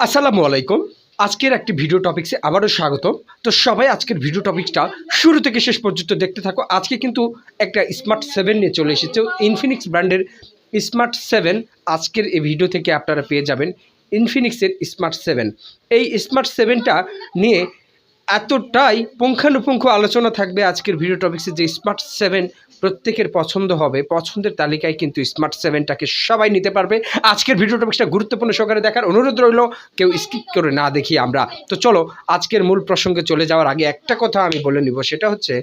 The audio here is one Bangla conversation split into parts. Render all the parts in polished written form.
আসসালামু আলাইকুম। আজকের একটি ভিডিও টপিক্সে আবারও স্বাগতম। তো সবাই আজকের ভিডিও টপিকসটা শুরু থেকে শেষ পর্যন্ত দেখতে থাকো। আজকে কিন্তু একটা স্মার্ট 7 নিয়ে চলে এসেছে। ইনফিনিক্স ব্র্যান্ডের স্মার্ট 7 আজকের এই ভিডিও থেকে আপনারা পেয়ে যাবেন। ইনফিনিক্সের স্মার্ট 7। এই স্মার্ট 7টা নিয়ে এতটাই পুঙ্খানুপুঙ্খ আলোচনা থাকবে আজকের ভিডিও টপিক্সে যে স্মার্ট 7 প্রত্যেকের পছন্দ হবে। পছন্দের তালিকায় কিন্তু স্মার্ট 7টাকে সবাই নিতে পারবে। আজকের ভিডিও টপিক্সটা গুরুত্বপূর্ণ সহকারে দেখার অনুরোধ রইল, কেউ স্কিপ করে না দেখি আমরা। তো চলো আজকের মূল প্রসঙ্গে চলে যাওয়ার আগে একটা কথা আমি বলে নিব, সেটা হচ্ছে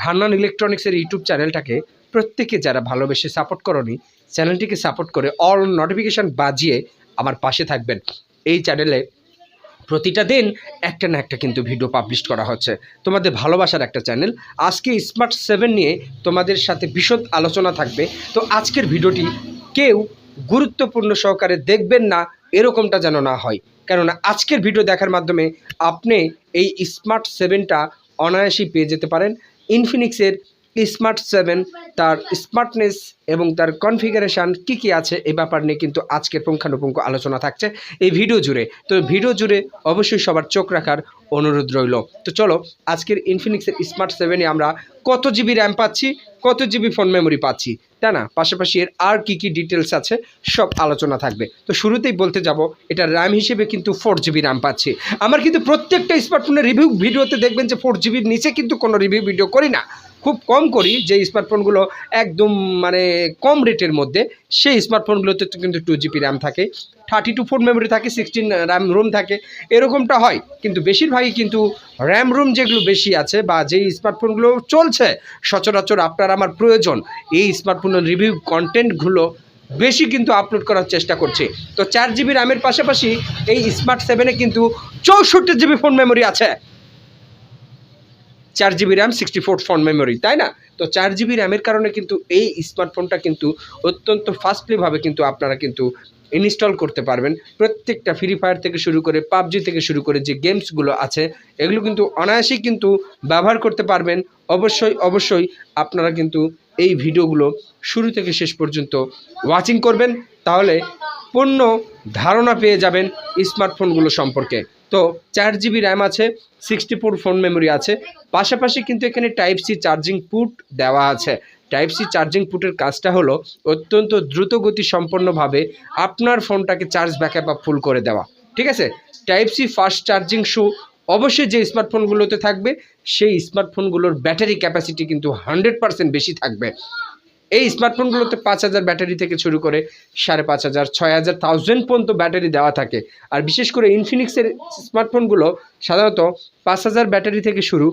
হান্নান ইলেকট্রনিক্সের ইউটিউব চ্যানেলটাকে প্রত্যেকে যারা ভালোবেসে সাপোর্ট করনি, চ্যানেলটিকে সাপোর্ট করে অল নোটিফিকেশান বাজিয়ে আমার পাশে থাকবেন। এই চ্যানেলে প্রতিটা দিন একটা না একটা কিন্তু ভিডিও পাবলিশ করা হচ্ছে, তোমাদের ভালোবাসার একটা চ্যানেল। আজকে স্মার্ট 7 নিয়ে তোমাদের সাথে বিশদ আলোচনা থাকবে। তো আজকের ভিডিওটি কেউ গুরুত্বপূর্ণ সহকারে দেখবেন না, এরকমটা যেন না হয়। কেননা আজকের ভিডিও দেখার মাধ্যমে আপনি এই স্মার্ট 7টা অনায়াসেই পেয়ে যেতে পারেন। ইনফিনিক্সের স্মার্ট 7 তার স্মার্টনেস এবং তার কনফিগারেশান কী আছে এই ব্যাপার নিয়ে কিন্তু আজকের পুঙ্খানুপুঙ্খ আলোচনা থাকছে এই ভিডিও জুড়ে। তো ভিডিও জুড়ে অবশ্যই সবার চোখ রাখার অনুরোধ রইল। তো চলো আজকের ইনফিনিক্সের স্মার্ট 7-এ আমরা কত জিবি র্যাম পাচ্ছি, কত জিবি ফোন মেমোরি পাচ্ছি, তাই না, পাশাপাশি এর আর কী ডিটেলস আছে সব আলোচনা থাকবে। তো শুরুতেই বলতে যাব, এটা র্যাম হিসেবে কিন্তু 4 জিবি র্যাম পাচ্ছি। আমার কিন্তু প্রত্যেকটা স্মার্টফোনের রিভিউ ভিডিওতে দেখবেন যে 4 জিবির নিচে কিন্তু কোনো রিভিউ ভিডিও করি না, খুব কম করি। যে স্মার্টফোনগুলো একদম মানে কম রেটের মধ্যে, সেই স্মার্টফোনগুলোতে কিন্তু 2 জিবি র্যাম থাকে, 32 ফোন মেমোরি থাকে, 16 র্যাম রুম থাকে, এরকমটা হয়। কিন্তু বেশিরভাগই কিন্তু র্যাম রুম যেগুলো বেশি আছে বা যেই স্মার্টফোনগুলো চলছে সচরাচর আপনার আমার প্রয়োজন, এই স্মার্টফোনের রিভিউ কন্টেন্টগুলো বেশি কিন্তু আপলোড করার চেষ্টা করছি। তো 4 জিবি র্যামের পাশাপাশি এই স্মার্ট 7-এ কিন্তু 64 জিবি ফোন মেমোরি আছে। 4 জিবি র্যাম, 64 ফোন মেমোরি, তাই না? তো 4 জিবি র্যামের কারণে কিন্তু এই স্মার্টফোনটা কিন্তু অত্যন্ত ফাস্টলিভাবে কিন্তু আপনারা কিন্তু ইনস্টল করতে পারবেন। প্রত্যেকটা ফ্রি ফায়ার থেকে শুরু করে পাবজি থেকে শুরু করে যে গেমসগুলো আছে এগুলো কিন্তু অনায়াসেই কিন্তু ব্যবহার করতে পারবেন। অবশ্যই আপনারা কিন্তু এই ভিডিওগুলো শুরু থেকে শেষ পর্যন্ত ওয়াচিং করবেন, তাহলে পূর্ণ ধারণা পেয়ে যাবেন স্মার্টফোনগুলো সম্পর্কে। তো 4 জিবি র্যাম আছে, 64 ফোন মেমোরি আছে, পাশাপাশি কিন্তু এখানে টাইপ সি চার্জিং পুট দেওয়া আছে। টাইপ সি চার্জিং পুটের কাজটা হলো অত্যন্ত দ্রুতগতি সম্পন্নভাবে আপনার ফোনটাকে চার্জ ব্যাকআপ ফুল করে দেওয়া, ঠিক আছে। টাইপ সি ফাস্ট চার্জিং অবশ্যই যে স্মার্টফোনগুলোতে থাকবে সেই স্মার্টফোনগুলোর ব্যাটারি ক্যাপাসিটি কিন্তু 100% বেশি থাকবে। এই স্মার্টফোনগুলোতে 5000 ব্যাটারি থেকে শুরু করে 5500, 6000, 1000 পর্যন্ত ব্যাটারি দেওয়া থাকে। আর বিশেষ করে ইনফিনিক্সের স্মার্টফোনগুলো সাধারণত 5000 ব্যাটারি থেকে শুরু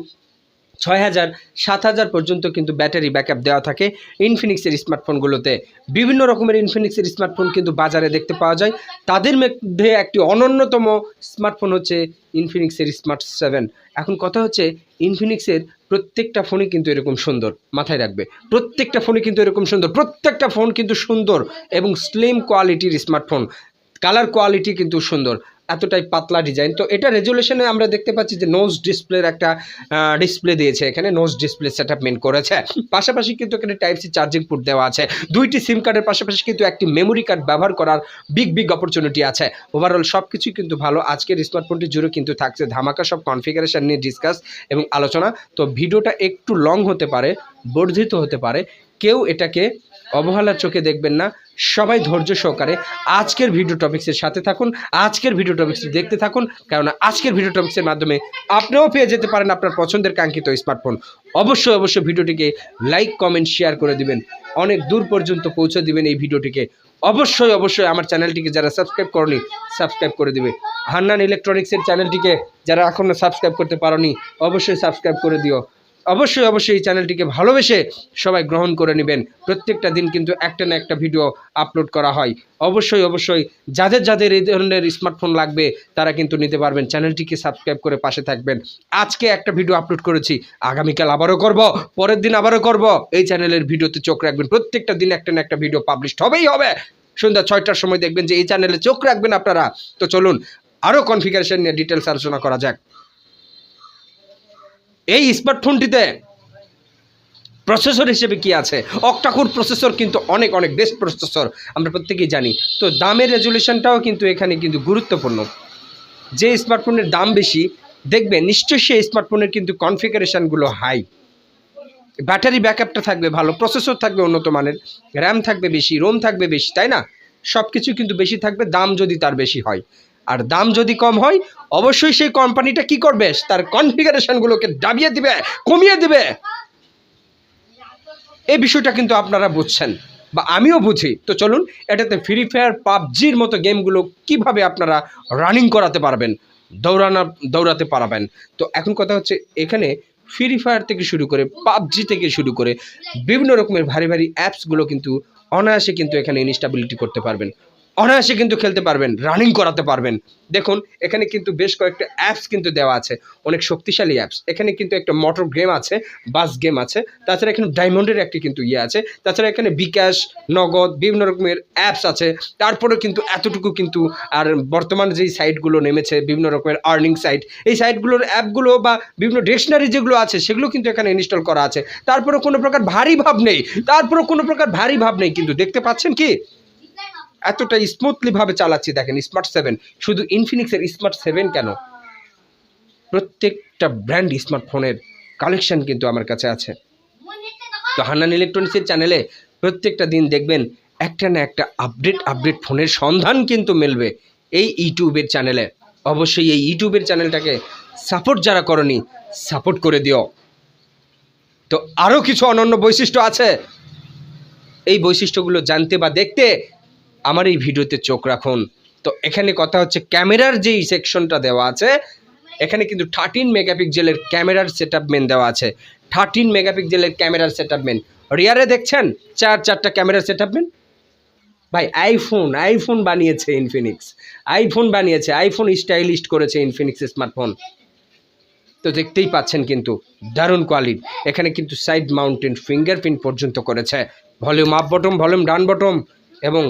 6000, 7000 পর্যন্ত কিন্তু ব্যাটারি ব্যাকআপ দেওয়া থাকে ইনফিনিক্সের স্মার্টফোনগুলোতে। বিভিন্ন রকমের ইনফিনিক্সের স্মার্টফোন কিন্তু বাজারে দেখতে পাওয়া যায়, তাদের মধ্যে একটি অনন্যতম স্মার্টফোন হচ্ছে ইনফিনিক্সের স্মার্ট 7। এখন কথা হচ্ছে ইনফিনিক্সের প্রত্যেকটা ফোনই কিন্তু এরকম সুন্দর, মাথায় রাখবে, প্রত্যেকটা ফোনই কিন্তু এরকম সুন্দর, প্রত্যেকটা ফোন কিন্তু সুন্দর এবং স্লিম কোয়ালিটির স্মার্টফোন। কালার কোয়ালিটি কিন্তু সুন্দর, এতটাই পাতলা ডিজাইন। তো এটা রেজুলেশনে আমরা দেখতে পাচ্ছি যে নোজ ডিসপ্লের একটা ডিসপ্লে দিয়েছে, এখানে নোজ ডিসপ্লে সেটআপ মেন করেছে। পাশাপাশি কিন্তু এখানে টাইপ সি চার্জিং পোর্ট দেওয়া আছে, 2টি সিম কার্ডের পাশাপাশি কিন্তু একটি মেমোরি কার্ড ব্যবহার করার বিগ অপরচুনিটি আছে। ওভারঅল সব কিছুই কিন্তু ভালো। আজকের স্মার্টফোনটি জুড়ে কিন্তু থাকছে ধামাকা সব কনফিগারেশন নিয়ে ডিসকাস এবং আলোচনা। তো ভিডিওটা একটু লং হতে পারে, বর্ধিত হতে পারে, কেউ এটাকে অবহেলার চোখে দেখবেন না, সবাই ধৈর্য সহকারে আজকের ভিডিও টপিক্সের সাথে থাকুন, আজকের ভিডিও টপিক্সটি দেখতে থাকুন, কারণ আজকের ভিডিও টপিক্সের মাধ্যমে আপনিও পেয়ে যেতে পারেন আপনার পছন্দের কাঙ্ক্ষিত স্মার্টফোন। অবশ্যই ভিডিওটিকে লাইক কমেন্ট শেয়ার করে দিবেন, অনেক দূর পর্যন্ত পৌঁছে দিবেন এই ভিডিওটিকে। অবশ্যই আমার চ্যানেলটিকে যারা সাবস্ক্রাইব করনি সাবস্ক্রাইব করে দিবে। হান্নান ইলেকট্রনিক্সের চ্যানেলটিকে যারা এখনও সাবস্ক্রাইব করতে পারোনি অবশ্যই সাবস্ক্রাইব করে দিও। অবশ্যই এই চ্যানেলটিকে ভালোবেসে সবাই গ্রহণ করে নেবেন। প্রত্যেকটা দিন কিন্তু একটা না একটা ভিডিও আপলোড করা হয়। অবশ্যই যাদের এই ধরনের স্মার্টফোন লাগবে তারা কিন্তু নিতে পারবেন। চ্যানেলটিকে সাবস্ক্রাইব করে পাশে থাকবেন। আজকে একটা ভিডিও আপলোড করেছি, আগামীকাল আবারও করব, পরের দিন আবারও করব। এই চ্যানেলের ভিডিওতে চোখ রাখবেন, প্রত্যেকটা দিন একটা না একটা ভিডিও পাবলিশ হবেই হবে। সন্ধ্যা 6টার সময় দেখবেন যে এই চ্যানেলে চোখ রাখবেন আপনারা। তো চলুন আরও কনফিগারেশন নিয়ে ডিটেলস আলোচনা করা যাক। এই স্মার্টফোনটিতে প্রসেসর হিসেবে কি আছে, অক্টাকোর প্রসেসর কিন্তু অনেক বেস্ট প্রসেসর, আমরা প্রত্যেকেই জানি। তো দামের রেজুলেশনটাও কিন্তু এখানে কিন্তু গুরুত্বপূর্ণ। যে স্মার্টফোনের দাম বেশি দেখবেন নিশ্চয়ই সেই স্মার্টফোনের কিন্তু কনফিগারেশনগুলো হাই, ব্যাটারি ব্যাকআপটা থাকবে ভালো, প্রসেসর থাকবে উন্নত মানের, র্যাম থাকবে বেশি, রোম থাকবে বেশি, তাই না? সব কিছু কিন্তু বেশি থাকবে দাম যদি তার বেশি হয়। আর দাম যদি কম হয় অবশ্যই সেই কোম্পানিটা কি করবে, তার কনফিগারেশনগুলোকে দাবিয়ে দিবে, কমিয়ে দিবে। এই বিষয়টা কিন্তু আপনারা বুঝছেন বা আমিও বুঝি। তো চলুন এটাতে ফ্রি ফায়ার পাবজির মতো গেমগুলো কিভাবে আপনারা রানিং করাতে পারবেন, দৌড়াতে পারবেন। তো এখন কথা হচ্ছে এখানে ফ্রি ফায়ার থেকে শুরু করে পাবজি থেকে শুরু করে বিভিন্ন রকমের ভারী ভারী অ্যাপসগুলো কিন্তু অনায়াসে কিন্তু এখানে ইনস্টেবিলিটি করতে পারবেন, অনায়াসে কিন্তু খেলতে পারবেন, রানিং করাতে পারবেন। দেখুন এখানে কিন্তু বেশ কয়েকটা অ্যাপস কিন্তু দেওয়া আছে, অনেক শক্তিশালী অ্যাপস। এখানে কিন্তু একটা মোটর গেম আছে, বাস গেম আছে, তাছাড়া এখানে ডায়মন্ডের একটি কিন্তু আছে, তাছাড়া এখানে বিকাশ, নগদ বিভিন্ন রকমের অ্যাপস আছে। তারপরে কিন্তু এতটুকু কিন্তু আর বর্তমান যেই সাইটগুলো নেমেছে বিভিন্ন রকমের আর্নিং সাইট, এই সাইটগুলোর অ্যাপগুলো বা বিভিন্ন ডিকশনারি যেগুলো আছে সেগুলো কিন্তু এখানে ইনস্টল করা আছে। তারপরে কোনো প্রকার ভারী ভাব নেই, কিন্তু দেখতে পাচ্ছেন কি এতটা স্মুথলি ভাবে চালাচ্ছি। দেখেন স্মার্ট 7, শুধু ইনফিনিক্সের স্মার্ট 7 কেন, প্রত্যেকটা ব্র্যান্ড স্মার্টফোনের কালেকশন কিন্তু আমার কাছে আছে। তো হান্নান ইলেকট্রনিক্সের চ্যানেলে প্রত্যেকটা দিন দেখবেন একটা না একটা আপডেট ফোনের সন্ধান কিন্তু মিলবে এই ইউটিউবের চ্যানেলে। অবশ্যই এই ইউটিউবের চ্যানেলটাকে সাপোর্ট যারা করনি সাপোর্ট করে দিও। তো আরও কিছু অনন্য বৈশিষ্ট্য আছে, এই বৈশিষ্ট্যগুলো জানতে বা দেখতে আমার এই ভিডিওতে চোখ রাখুন। তো এখানে কথা হচ্ছে ক্যামেরার যেই সেকশনটা দেওয়া আছে, এখানে কিন্তু 13 মেগাপিক্সেলের ক্যামেরার সেটআপ মেন দেওয়া আছে। 13 মেগাপিক্সেলের ক্যামেরার সেটআপ মেন, রিয়ারে দেখছেন চারটা ক্যামেরার সেটআপ মেন। ভাই আইফোন বানিয়েছে ইনফিনিক্স, আইফোন স্টাইলিস্ট করেছে ইনফিনিক্স স্মার্টফোন। তো দেখতেই পাচ্ছেন কিন্তু দারুণ কোয়ালিটি। এখানে কিন্তু সাইড মাউন্টেন ফিঙ্গারপ্রিন্ট পর্যন্ত করেছে, volume up bottom, volume down bottom, এবং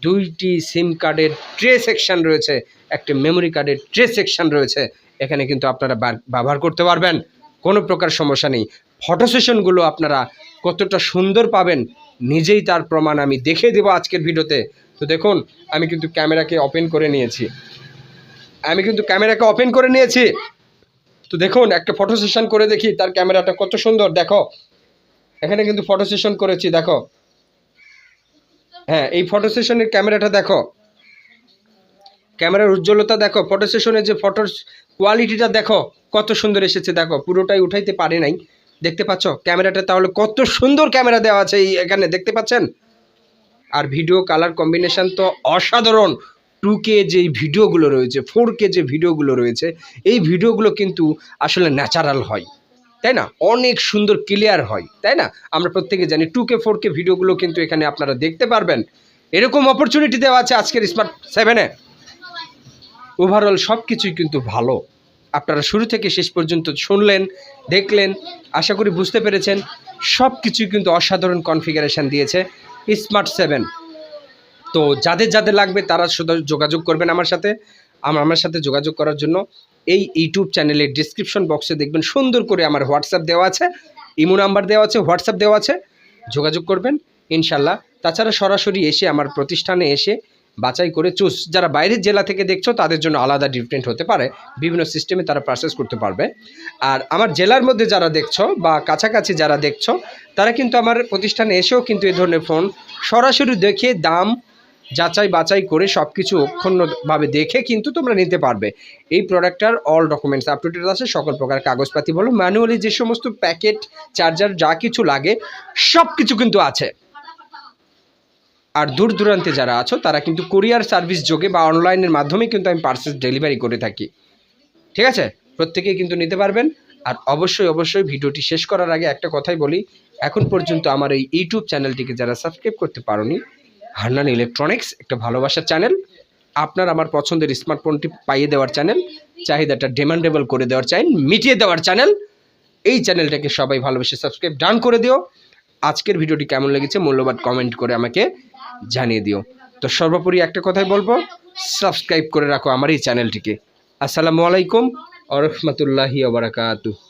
2টি সিম কার্ডের ট্রে সেকশন রয়েছে, একটা মেমোরি কার্ডের ট্রে সেকশন রয়েছে। এখানে কিন্তু আপনারা ব্যবহার করতে পারবেন, কোনো প্রকার সমস্যা নেই। ফটো সেশনগুলো আপনারা কতটা সুন্দর পাবেন নিজেই তার প্রমাণ আমি দেখে দেবো আজকের ভিডিওতে। তো দেখুন আমি কিন্তু ক্যামেরাকে ওপেন করে নিয়েছি, তো দেখুন একটা ফটো সেশন করে দেখি তার ক্যামেরাটা কত সুন্দর। দেখো এখানে কিন্তু ফটো সেশন করেছি, দেখো, হ্যাঁ এই ফটো সেশনের ক্যামেরাটা দেখো, ক্যামেরার উজ্জ্বলতা দেখো, ফটো সেশনের যে ফটোর কোয়ালিটিটা দেখো কত সুন্দর এসেছে। দেখো পুরোটাই উঠাইতে পারে নাই, দেখতে পাচ্ছ ক্যামেরাটা তাহলে কত সুন্দর ক্যামেরা দেওয়া আছে এখানে, দেখতে পাচ্ছেন। আর ভিডিও কালার কম্বিনেশন তো অসাধারণ। 2K যে ভিডিওগুলো রয়েছে, 4K যে ভিডিওগুলো রয়েছে, এই ভিডিওগুলো কিন্তু আসলে ন্যাচারাল হয়, তাই না? অনেক সুন্দর ক্লিয়ার হয়, তাই না? আমরা প্রত্যেকে জানি 2K 4K ভিডিওগুলো কিন্তু এখানে আপনারা দেখতে পারবেন। এরকম অপরচুনিটি দেওয়া আছে আজকের স্মার্ট 7-এ। ওভারঅল সব কিছুই কিন্তু ভালো। আপনারা শুরু থেকে শেষ পর্যন্ত শুনলেন, দেখলেন, আশা করি বুঝতে পেরেছেন। সব কিছুই কিন্তু অসাধারণ কনফিগারেশন দিয়েছে স্মার্ট 7। তো যাদের লাগবে তারা শুধু যোগাযোগ করবেন আমার সাথে যোগাযোগ করার জন্য এই ইউটিউব চ্যানেলের ডিসক্রিপশন বক্সে দেখবেন সুন্দর করে আমার হোয়াটসঅ্যাপ দেওয়া আছে, ইমো নাম্বার দেওয়া আছে, হোয়াটসঅ্যাপ দেওয়া আছে, যোগাযোগ করবেন ইনশাল্লাহ। তাছাড়া সরাসরি এসে আমার প্রতিষ্ঠানে এসে বাছাই করে যারা বাইরের জেলা থেকে দেখছো তাদের জন্য আলাদা ডিফারেন্ট হতে পারে, বিভিন্ন সিস্টেমে তারা প্রসেস করতে পারবে। আর আমার জেলার মধ্যে যারা দেখছো বা কাছাকাছি যারা দেখছো তারা কিন্তু আমার প্রতিষ্ঠানে এসেও কিন্তু এই ধরনের ফোন সরাসরি দেখে দাম যাচাই বাছাই করে সব কিছু অক্ষুণ্ণভাবে দেখে কিন্তু তোমরা নিতে পারবে। এই প্রোডাক্টটার all documents up to date আছে, সকল প্রকার কাগজপাতি বলো, ম্যানুয়ালি যে সমস্ত প্যাকেট, চার্জার যা কিছু লাগে সব কিছু কিন্তু আছে। আর দূর দূরান্তে যারা আছো তারা কিন্তু কুরিয়ার সার্ভিস যোগে বা অনলাইনের মাধ্যমে কিন্তু আমি পার্সেল ডেলিভারি করে থাকি, ঠিক আছে? প্রত্যেকেই কিন্তু নিতে পারবেন। আর অবশ্যই ভিডিওটি শেষ করার আগে একটা কথাই বলি, এখন পর্যন্ত আমার এই ইউটিউব চ্যানেলটিকে যারা সাবস্ক্রাইব করতে পারোনি, হান্নান ইলেকট্রনিক্স একটা ভালোবাসার চ্যানেল, আপনার আমার পছন্দের স্মার্টফোনটি পাইয়ে দেওয়ার চ্যানেল, চাহিদাটা ডিমান্ডেবল করে দেওয়ার চ্যানেল, মিটিয়ে দেওয়ার চ্যানেল। এই চ্যানেলটাকে সবাই ভালোবেসে সাবস্ক্রাইব ডান করে দিও। আজকের ভিডিওটি কেমন লেগেছে মূল্যবান কমেন্ট করে আমাকে জানিয়ে দিও। তো সর্বোপরি একটা কথাই বলবো, সাবস্ক্রাইব করে রাখো আমার এই চ্যানেলটিকে। আসসালামু আলাইকুম ওয়া রাহমাতুল্লাহি ওয়া বারাকাতুহু।